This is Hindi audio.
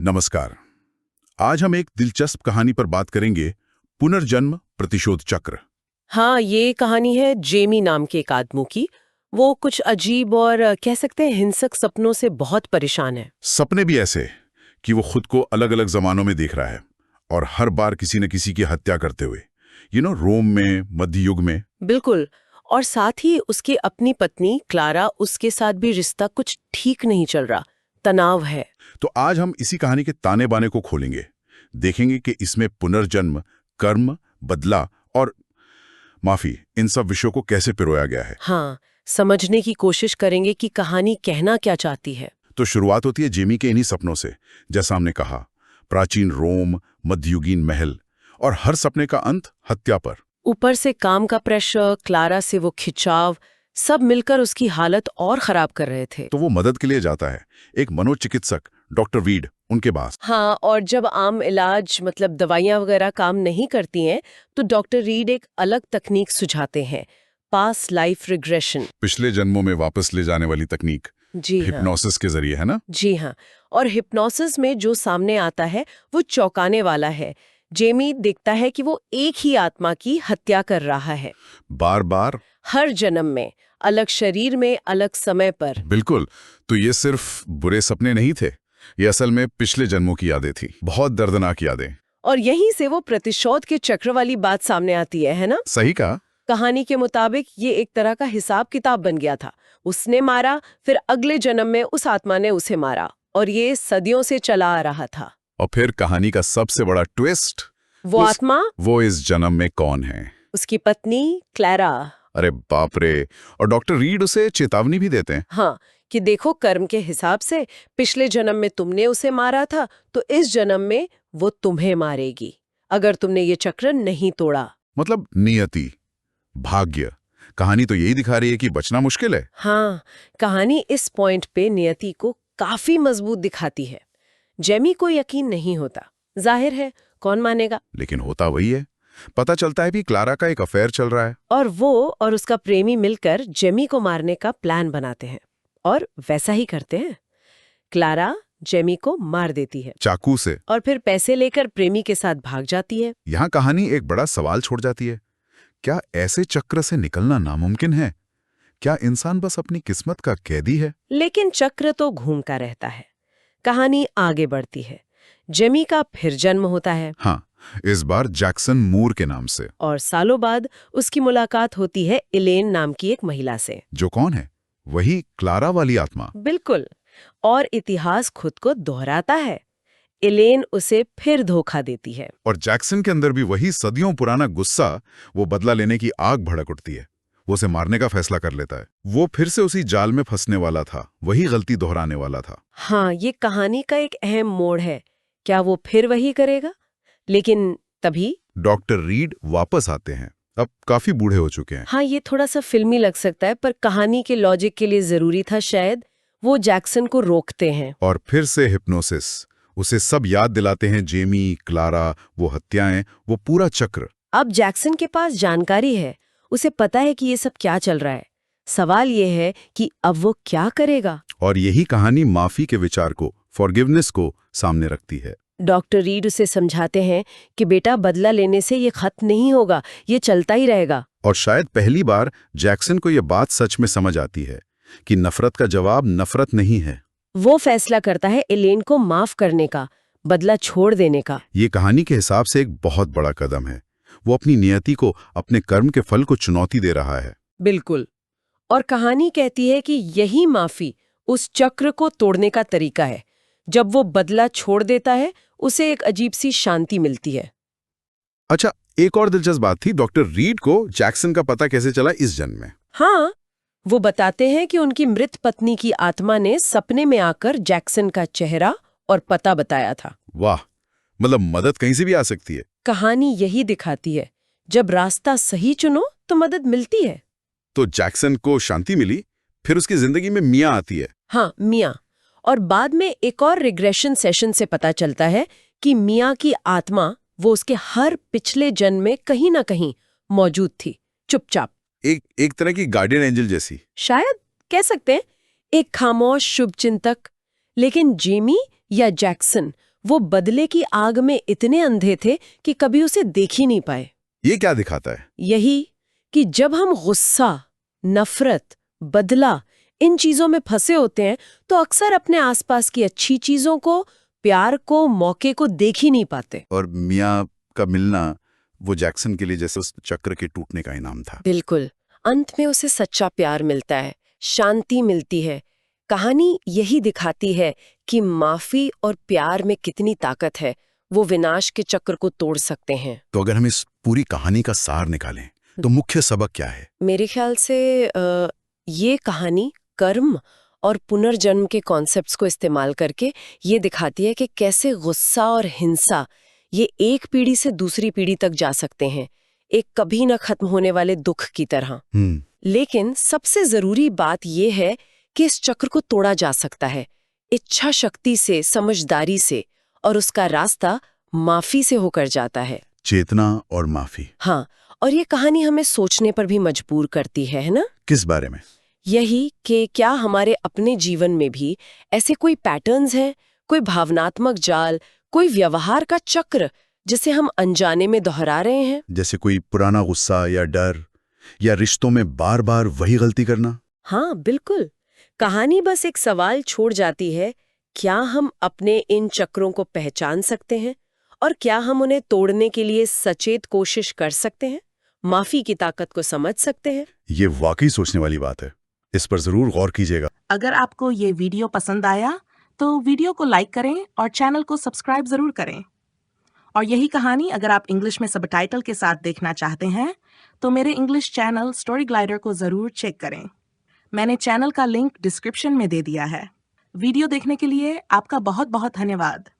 नमस्कार। आज हम एक दिलचस्प कहानी पर बात करेंगे, पुनर्जन्म प्रतिशोध चक्र। हाँ, ये कहानी है जेमी नाम के एक आदमी की। वो कुछ अजीब और कह सकते हैं हिंसक सपनों से बहुत परेशान है। सपने भी ऐसे कि वो खुद को अलग अलग जमानों में देख रहा है और हर बार किसी न किसी की हत्या करते हुए, रोम में, मध्य युग में। बिल्कुल। और साथ ही उसकी अपनी पत्नी क्लारा, उसके साथ भी रिश्ता कुछ ठीक नहीं चल रहा, तनाव है। तो आज हम इसी कहानी के ताने बाने को खोलेंगे, देखेंगे कि इसमें पुनर्जन्म, कर्म, बदला और माफी, इन सब विषयों को कैसे पिरोया गया है। हाँ, समझने की कोशिश करेंगे कि कहानी कहना क्या चाहती है। तो शुरुआत होती है जेमी के इन्हीं सपनों से। जैसा हमने कहा, प्राचीन रोम, मध्ययुगीन महल, और हर सपने का अंत हत्या पर। ऊपर से काम का प्रेशर, क्लारा से वो खिंचाव, सब मिलकर उसकी हालत और खराब कर रहे थे। तो वो मदद के लिए जाता है एक मनोचिकित्सक डॉक्टर रीड उनके पास। हाँ, और जब आम इलाज मतलब दवाइयाँ वगैरह काम नहीं करती हैं, तो डॉक्टर रीड एक अलग तकनीक सुझाते हैं, पास लाइफ रिग्रेशन। पिछले जन्मों में वापस ले जाने वाली तकनीक, जी हाँ। हिप्नोसिस के जरिए, है ना? जी हाँ। और हिप्नोसिस में जो सामने आता है वो चौंकाने वाला है। जेमी देखता है कि वो एक ही आत्मा की हत्या कर रहा है, बार बार, हर जन्म में, अलग शरीर में, अलग समय पर। बिल्कुल। तो ये सिर्फ बुरे सपने नहीं थे, ये असल में पिछले जन्मों की यादें थी, बहुत दर्दनाक यादें। और यहीं से वो प्रतिशोध के चक्र वाली बात सामने आती है ना? सही कहा। कहानी के मुताबिक ये एक तरह का हिसाब किताब बन गया था। उसने मारा, फिर अगले जन्म में उस आत्मा ने उसे मारा, और ये सदियों से चला आ रहा था। और फिर कहानी का सबसे बड़ा ट्विस्ट, वो आत्मा, वो इस जन्म में कौन है? उसकी पत्नी क्लैरा। अरे बाप रे! और डॉक्टर रीड उसे चेतावनी भी देते हैं। हाँ, कि देखो, कर्म के हिसाब से पिछले जन्म में तुमने उसे मारा था, तो इस जन्म में वो तुम्हें मारेगी, अगर तुमने ये चक्र नहीं तोड़ा। मतलब नियति, भाग्य। कहानी तो यही दिखा रही है कि बचना मुश्किल है। हाँ, कहानी इस पॉइंट पे नियति को काफी मजबूत दिखाती है। जेमी को यकीन नहीं होता, जाहिर है, कौन मानेगा। लेकिन होता वही है। पता चलता है कि क्लारा का एक अफेयर चल रहा है। और वो और उसका प्रेमी मिलकर जेमी को मारने का प्लान बनाते हैं, और वैसा ही करते हैं। क्लारा जेमी को मार देती है चाकू से। और फिर पैसे लेकर प्रेमी के साथ भाग जाती है। यहाँ कहानी एक बड़ा सवाल छोड़ जाती है। क्या ऐसे चक्र से निकलना नामुमकिन है? क्या इंसान बस अपनी किस्मत का कैदी है? लेकिन चक्र तो घूमता रहता है। कहानी आगे बढ़ती है। जेमी का फिर जन्म होता है। हाँ, इस बार जैक्सन मूर के नाम से। और सालों बाद उसकी मुलाकात होती है इलेन नाम की एक महिला से। जो कौन है? वही क्लारा वाली आत्मा। बिल्कुल। और इतिहास खुद को दोहराता है। इलेन उसे फिर धोखा देती है। और जैक्सन के अंदर भी वही सदियों पुराना गुस्सा, वो बदला लेने की आग भड़क उठती है। वो उसे मारने का फैसला कर लेता है। वो फिर से उसी जाल में फंसने वाला था, वही गलती दोहराने वाला था। हाँ, ये कहानी का एक अहम मोड़ है। क्या वो फिर वही करेगा? लेकिन तभी डॉक्टर रीड वापस आते हैं, अब काफी बूढ़े हो चुके हैं। हाँ, ये थोड़ा सा फिल्मी लग सकता है, पर कहानी के लॉजिक के लिए जरूरी था शायद। वो जैक्सन को रोकते हैं। और फिर से हिप्नोसिस, उसे सब याद दिलाते हैं। जेमी, क्लारा, वो हत्याएं, वो पूरा चक्र। अब जैक्सन के पास जानकारी है, उसे पता है कि ये सब क्या चल रहा है। सवाल ये है कि अब वो क्या करेगा। और यही कहानी माफी के विचार को, फॉरगिवनेस को सामने रखती है। डॉक्टर रीड उसे समझाते हैं कि बेटा, बदला लेने से ये खत्म नहीं होगा, ये चलता ही रहेगा। और शायद पहली बार जैक्सन को यह बात सच में समझ आती है कि नफरत का जवाब नफरत नहीं है। वो फैसला करता है इलेन को माफ करने का, बदला छोड़ देने का। ये कहानी के हिसाब से एक बहुत बड़ा कदम है। वो अपनी नियति को, अपने कर्म के फल को चुनौती दे रहा है। बिल्कुल। और कहानी कहती है कि यही माफी उस चक्र को तोड़ने का तरीका है। जब वो बदला छोड़ देता है, उसे एक अजीब सी शांति मिलती है। अच्छा, एक और दिलचस्प बात थी, डॉक्टर रीड को जैक्सन का पता कैसे चला इस जन्म में? हाँ, वो बताते हैं कि उनकी मृत पत्नी की आत्मा ने सपने में आकर जैक्सन का चेहरा और पता बताया था। वाह, मतलब मदद कहीं से भी आ सकती है। कहानी यही दिखाती है, जब रास्ता सही चुनो तो मदद मिलती है। तो जैक्सन को शांति मिली, फिर उसकी जिंदगी में मिया आती है। हाँ, मिया। और बाद में एक और रिग्रेशन सेशन से पता चलता है कि मिया की आत्मा, वो उसके हर पिछले जन्म में कहीं ना कहीं मौजूद थी, चुपचाप। एक तरह की गार्डियन एंजल जैसी, शायद कह सकते हैं, एक खामोश शुभचिंतक। लेकिन जेमी या जैक्सन, वो बदले की आग में इतने अंधे थे कि कभी उसे देख ही नहीं पाए। ये क्या दिखाता है? यही कि जब हम गुस्सा, नफरत, बदला इन चीजों में फंसे होते हैं तो अक्सर अपने आसपास की अच्छी चीजों को, प्यार को, मौके को देख ही नहीं पाते। और मियाँ का मिलना वो जैक्सन के लिए जैसे उस चक्र के टूटने का इनाम था। बिल्कुल। अंत में उसे सच्चा प्यार मिलता है, शांति मिलती है। कहानी यही दिखाती है कि माफी और प्यार में कितनी ताकत है, वो विनाश के चक्र को तोड़ सकते हैं। तो अगर हम इस पूरी कहानी का सार निकालें तो मुख्य सबक क्या है? मेरे ख्याल से ये कहानी कर्म और पुनर्जन्म के कॉन्सेप्ट्स को इस्तेमाल करके ये दिखाती है कि कैसे गुस्सा और हिंसा ये एक पीढ़ी से दूसरी पीढ़ी तक जा सकते हैं, एक कभी न खत्म होने वाले दुख की तरह। लेकिन सबसे जरूरी बात यह है कि इस चक्र को तोड़ा जा सकता है, इच्छा शक्ति से, समझदारी से, और उसका रास्ता माफी से होकर जाता है। चेतना और माफी। हाँ, और ये कहानी हमें सोचने पर भी मजबूर करती है ना? किस बारे में? यही कि क्या हमारे अपने जीवन में भी ऐसे कोई पैटर्न्स हैं, कोई भावनात्मक जाल, कोई व्यवहार का चक्र जिसे हम अनजाने में दोहरा रहे हैं? जैसे कोई पुराना गुस्सा या डर या रिश्तों में बार बार वही गलती करना? हाँ, बिल्कुल। कहानी बस एक सवाल छोड़ जाती है, क्या हम अपने इन चक्रों को पहचान सकते हैं और क्या हम उन्हें तोड़ने के लिए सचेत कोशिश कर सकते हैं, माफी की ताकत को समझ सकते हैं? ये वाकई सोचने वाली बात है, इस पर जरूर गौर कीजिएगा। अगर आपको ये वीडियो पसंद आया तो वीडियो को लाइक करें और चैनल को सब्सक्राइब जरूर करें। और यही कहानी अगर आप इंग्लिश में सबटाइटल के साथ देखना चाहते हैं तो मेरे इंग्लिश चैनल स्टोरी ग्लाइडर को जरूर चेक करें। मैंने चैनल का लिंक डिस्क्रिप्शन में दे दिया है। वीडियो देखने के लिए आपका बहुत बहुत धन्यवाद।